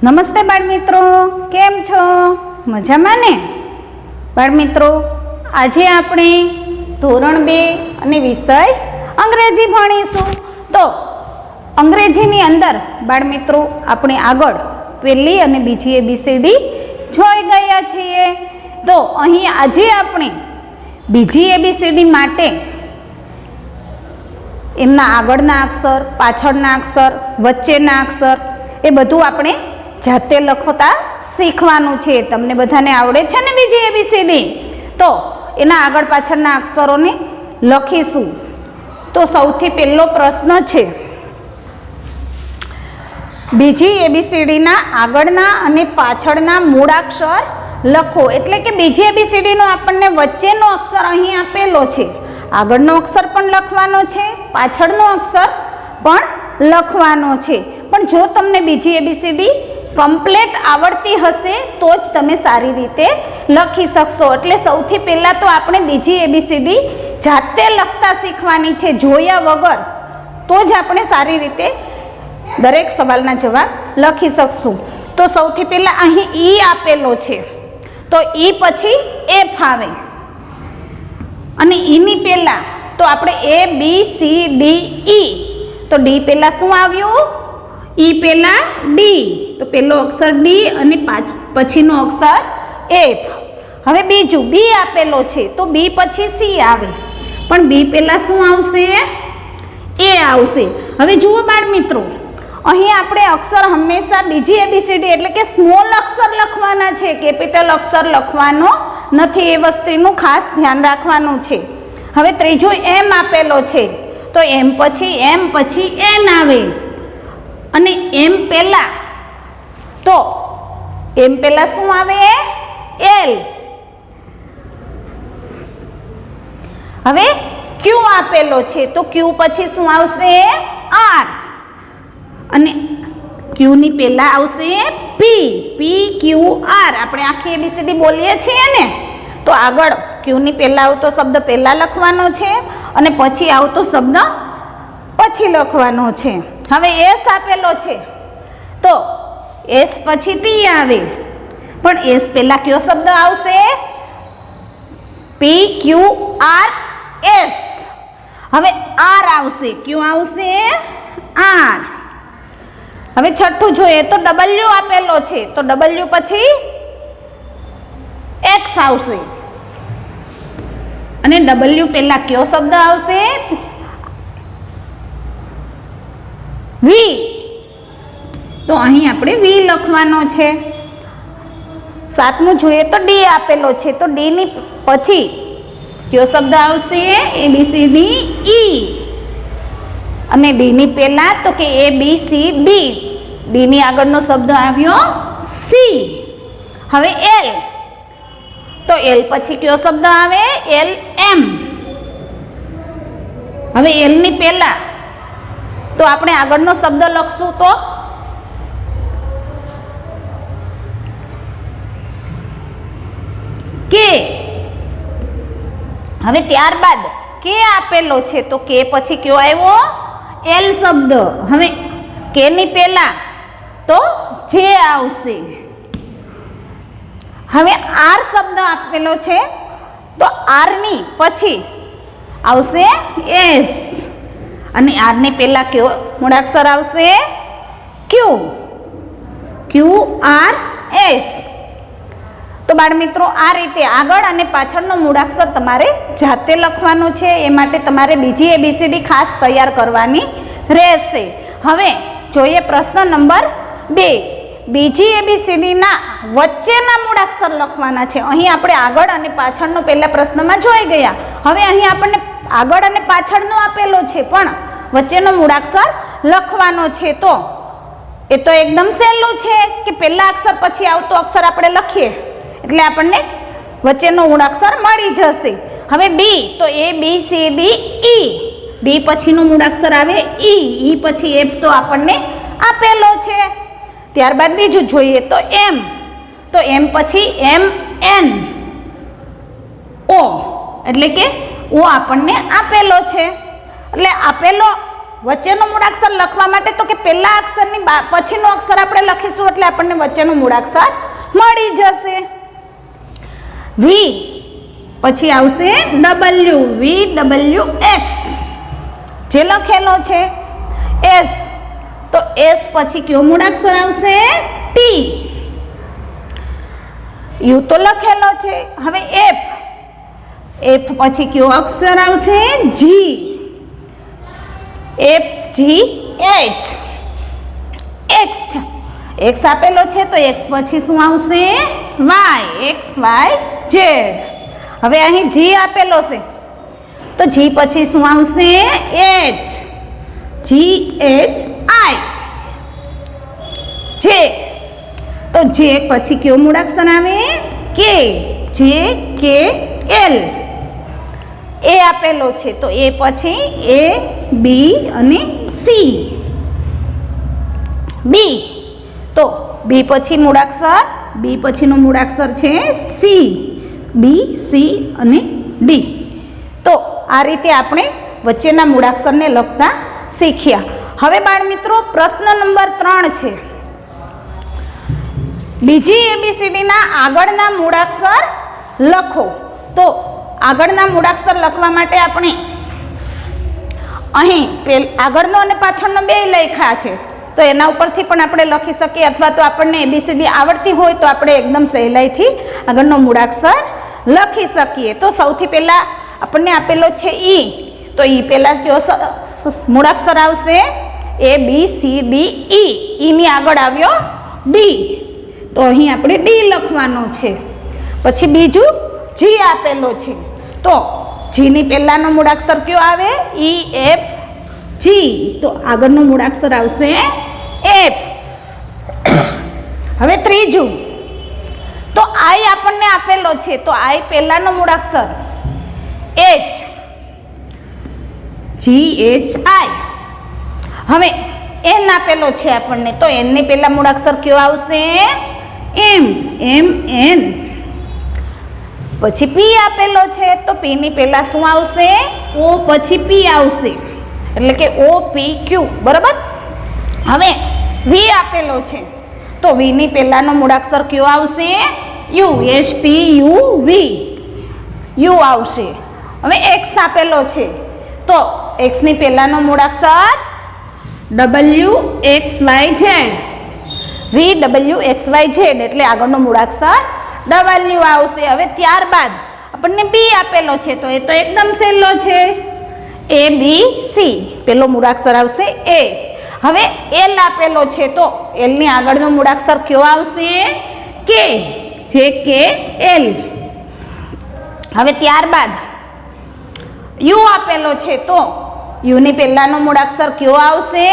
નમસ્તે બાળમિત્રો, કેમ છો? મજામાં ને? બાળમિત્રો, આજે આપણે ધોરણ 2 અને વિષય અંગ્રેજી ભણીશું. તો અંગ્રેજીની અંદર બાળમિત્રો આપણે આગળ પહેલી અને બીજી એબીસીડી જોઈ ગયા છીએ. તો અહીં આજે આપણે બીજી એબીસીડી માટે એમના આગળના અક્ષર, પાછળના અક્ષર, વચ્ચેના અક્ષર એ બધું આપણે જાતે લખતા શીખવાનું છે. તમને બધાને આવડે છે ને બીજી એબીસીડી? તો એના આગળ પાછળના અક્ષરોને લખીશું. તો સૌથી પહેલો પ્રશ્ન છે, બીજી એબીસીડીના આગળના અને પાછળના મૂળાક્ષર લખો. એટલે કે બીજી એબીસીડીનો આપણને વચ્ચેનો અક્ષર અહીં આપેલો છે. આગળનો અક્ષર પણ લખવાનો છે, પાછળનો અક્ષર પણ લખવાનો છે. પણ જો તમને બીજી એબીસીડી કમ્પ્લીટ આવડતી હશે તો જ તમે સારી રીતે લખી શકશો. એટલે સૌથી પહેલાં તો આપણે બીજી એબીસીડી જાતે લખતા શીખવાની છે, જોયા વગર. તો જ આપણે સારી રીતે દરેક સવાલના જવાબ લખી શકશું. તો સૌથી પહેલાં અહીં ઈ આપેલો છે, તો ઈ પછી એફ આવે. અને ઈની પહેલાં તો આપણે એ બી સી ડી ઈ. તો ડી પહેલાં શું આવ્યું? ઈ પહેલાં ડી. તો પહેલો અક્ષર ડી અને પછીનો અક્ષર એફ. હવે બીજું બી આપેલો છે, તો બી પછી સી આવે. પણ બી પહેલાં શું આવશે? એ આવશે. હવે જુઓ બાળમિત્રો, અહીં આપણે અક્ષર હંમેશા બીજી એબીસીડી એટલે કે સ્મોલ અક્ષર લખવાના છે, કેપિટલ અક્ષર લખવાનો નથી. એ વસ્તુનું ખાસ ધ્યાન રાખવાનું છે. હવે ત્રીજો એમ આપેલો છે, તો એમ પછી એન આવે. અને એમ પહેલાં તો એમ પહેલાં શું આવે? એલ. હવે ક્યુ આપેલો છે, તો ક્યુ પછી શું આવશે? આર. અને ક્યુની પહેલાં આવશે પી. પી ક્યુ આર. આપણે આખી એબીસીડી બોલીએ છીએ ને, તો આગળ ક્યુની પહેલાં આવતો શબ્દ પહેલાં લખવાનો છે અને પછી આવતો શબ્દ પછી લખવાનો છે. હવે એસ આપેલો છે, તો એસ પછી ટી આવે. પણ એસ પહેલાં કયો શબ્દ આવશે? પી ક્યુ આર એસ. હવે આર આવશે. ક્યુ આવશે? આર. હવે છઠ્ઠું જોઈએ તો ડબલ્યુ આપેલો છે, તો ડબલ્યુ પછી એક્સ આવશે. અને ડબલ્યુ પહેલાં કયો શબ્દ આવશે? વી. તો અહીં આપણે વી લખવાનો છે. સાતમું જોઈએ તો ડી આપેલો છે, તો ડીની પછી કયો શબ્દ આવશે? એબીસીડી ઈ. અને ડીની પહેલાં તો કે એ બી સી ડી. ડીની આગળનો શબ્દ આવ્યો સી. હવે એલ. તો એલ પછી કયો શબ્દ આવે? L M. હવે એલની પહેલાં તો આપણે આગળનો શબ્દ લખશું તો કે. હવે ત્યારબાદ કે આપેલો છે, તો કે પછી કયો આવ્યો? એલ શબ્દ. હવે કેની પહેલાં તો જે આવશે. હવે આર શબ્દ આપેલો છે, તો આરની પછી આવશે એસ. અને આરની પહેલાં કયો મૂળાક્ષર આવશે? ક્યુ. Q R S. તો બાળમિત્રો, આ રીતે આગળ અને પાછળનો મૂળાક્ષર તમારે જાતે લખવાનો છે. એ માટે તમારે બીજી એબીસીડી ખાસ તૈયાર કરવાની રહેશે. હવે જોઈએ પ્રશ્ન નંબર 2. બીજી એબીસીડીના વચ્ચેના મૂળાક્ષર લખવાના છે. અહીં આપણે આગળ અને પાછળનો પહેલા પ્રશ્નમાં જોઈ ગયા. હવે અહીં આપણને આગળ અને પાછળનો આપેલો છે, પણ વચ્ચેનો મૂળાક્ષર લખવાનો છે. તો એ તો એકદમ સહેલું છે કે પહેલા અક્ષર પછી આવતો અક્ષર આપણે લખીએ એટલે આપણને વચ્ચેનો મૂળાક્ષર મળી જશે. હવે ડી, તો A B C D E. D પછીનો મૂળાક્ષર આવે ઈ. ઈ પછી એફ તો આપણને આપેલો છે. ત્યારબાદ બીજું જોઈએ તો એમ. તો એમ પછી એમ એન ઓ. એટલે કે ઓ આપણને આપેલો છે. એટલે આપેલો વચ્ચેનો મૂળાક્ષર લખવા માટે તો કે પહેલા અક્ષરની પછીનો અક્ષર આપણે લખીશું એટલે આપણને વચ્ચેનો મૂળાક્ષર મળી જશે. વી પછી આવશે ડબલ્યુ, VWX જે લખેલો છે. એસ તો એસ પછી કયો મૂળાક્ષર આવશે? ટી. યુ તો લખેલો છે. હવે એફ, એફ પછી કયો અક્ષર આવશે? જી. FGH. એક્સ છે, એક્સ આપેલો છે તો એક્સ પછી શું આવશે? Y, XYZ. હવે અહીં જી આપેલો છે તો જી પછી શું આવશે? H, GHI. જે તો જે પછી કયો મૂળાક્ષર આવે? કે, JKL. એ આપેલો છે તો એ પછી A, B અને C. બી તો બી પછી મૂળાક્ષર, બી પછીનો મૂળાક્ષર છે સી. બી, સી અને ડી. તો આ રીતે આપણે વચ્ચેના મૂળાક્ષરને લખતા શીખ્યા. હવે બાળમિત્રો પ્રશ્ન નંબર 3 છે. બીજી ABCDના આગળના મૂળાક્ષર લખો. તો આગળના મૂળાક્ષર લખવા માટે આપણે અહીં આગળનો અને પાછળનો બે લખ્યા છે તો એના ઉપરથી પણ આપણે લખી શકીએ અથવા તો આપણને ABCD આવડતી હોય તો આપણે એકદમ સહેલાઈથી આગળનો મૂળાક્ષર લખી શકીએ. તો સૌથી પહેલાં આપણને આપેલો છે ઈ. તો ઈ પહેલાં કયો મૂળાક્ષર આવશે? ABCD. ઈની આગળ આવ્યો ડી તો અહીં આપણે ડી લખવાનો છે. પછી બીજું જી આપેલો છે તો જીની પહેલાંનો મૂળાક્ષર કયો આવે? EFG. તો આગળનો મૂળાક્ષર આવશે એફ. હવે ત્રીજું તો આઈ આપણને આપેલો છે તો આઈ પહેલાંનો મૂળાક્ષર H, GHI. હવે એન આપેલો છે આપણને તો એનની પહેલા મૂળાક્ષર કયો આવશે? એમ, MN. પછી પી આપેલો છે તો પીની પહેલા શું આવશે? ઓ પછી પી આવશે એટલે કે OPQ. બરાબર. હવે વી આપેલો છે તો વીની પહેલાનો મૂળાક્ષર કયો આવશે? You, STUV. યુ આવશે. હવે એક્સ આપેલો છે તો એક્સની પહેલાનો મૂળાક્ષર WXYZ. VWXYZ એટલે આગળનો મૂળાક્ષર W આવશે. હવે ત્યારબાદ આપણને બી આપેલો છે તો એ તો એકદમ સહેલો છે. ABC. પેલો મૂળાક્ષર આવશે એ. હવે એલ આપેલો છે તો એલની આગળનો મૂળાક્ષર કયો આવશે? કે, JKL. હવે ત્યારબાદ યુ આપેલો છે તો યુની પહેલાનો મૂળાક્ષર કયો આવશે?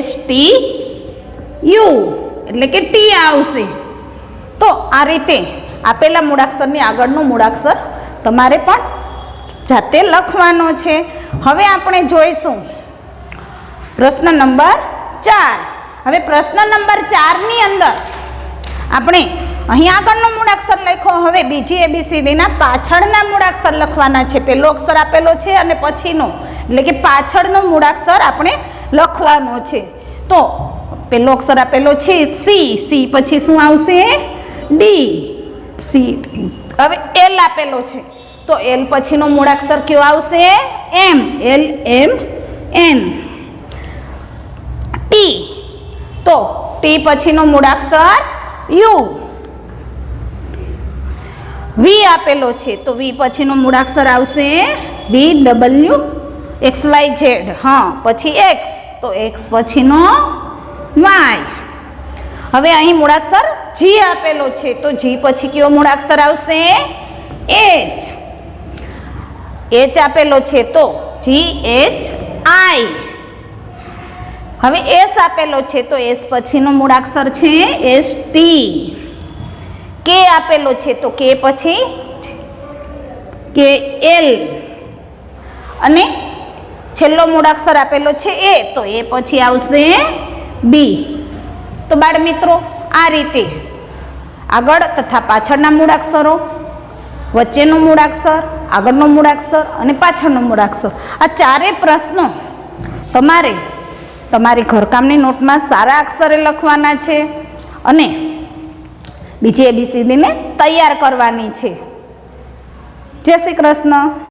STU એટલે કે ટી આવશે. તો આ રીતે આપેલા મૂળાક્ષરની આગળનો મૂળાક્ષર તમારે પણ જાતે લખવાનો છે. હવે આપણે જોઈશું પ્રશ્ન નંબર 4. હવે પ્રશ્ન નંબર 4ની અંદર આપણે અહીં આગળનો મૂળાક્ષર લખ્યો. હવે બીજી ABCDના પાછળના મૂળાક્ષર લખવાના છે. પહેલો અક્ષર આપેલો છે અને પછીનો એટલે કે પાછળનો મૂળાક્ષર આપણે લખવાનો છે. તો પહેલો અક્ષર આપેલો છે સી. સી પછી શું આવશે? ડી. સી. હવે એલ આપેલો છે તો એલ પછીનો મૂળાક્ષર કયો આવશે? એમ, LMN. ટી તો ટી પછીનો મૂળાક્ષર યુ. વી આપેલો છે તો વી પછીનો મૂળાક્ષર આવશે VWXYZ. હા પછી એક્સ તો એક્સ પછીનો વાય. હવે અહીં મૂળાક્ષર જી આપેલો છે તો જી પછી કયો મૂળાક્ષર આવશે? એચ. એચ આપેલો છે તો GHI. હવે એસ આપેલો છે તો એસ પછીનો મૂળાક્ષર છે ST. કે આપેલો છે તો કે પછી KL. અને છેલ્લો મૂળાક્ષર આપેલો છે એ તો એ પછી આવશે બી. તો બાળ મિત્રો આ રીતે આગળ તથા પાછળના મૂળાક્ષરો, વચ્ચેનો મૂળાક્ષર, આગળનો મૂળાક્ષર અને પાછળનો મૂળાક્ષર આ ચારે પ્રશ્નો તમારે તમારી ઘરકામની નોટમાં સારા અક્ષરે લખવાના છે અને બીજી ABCDને તૈયાર કરવાની છે. જય શ્રી કૃષ્ણ.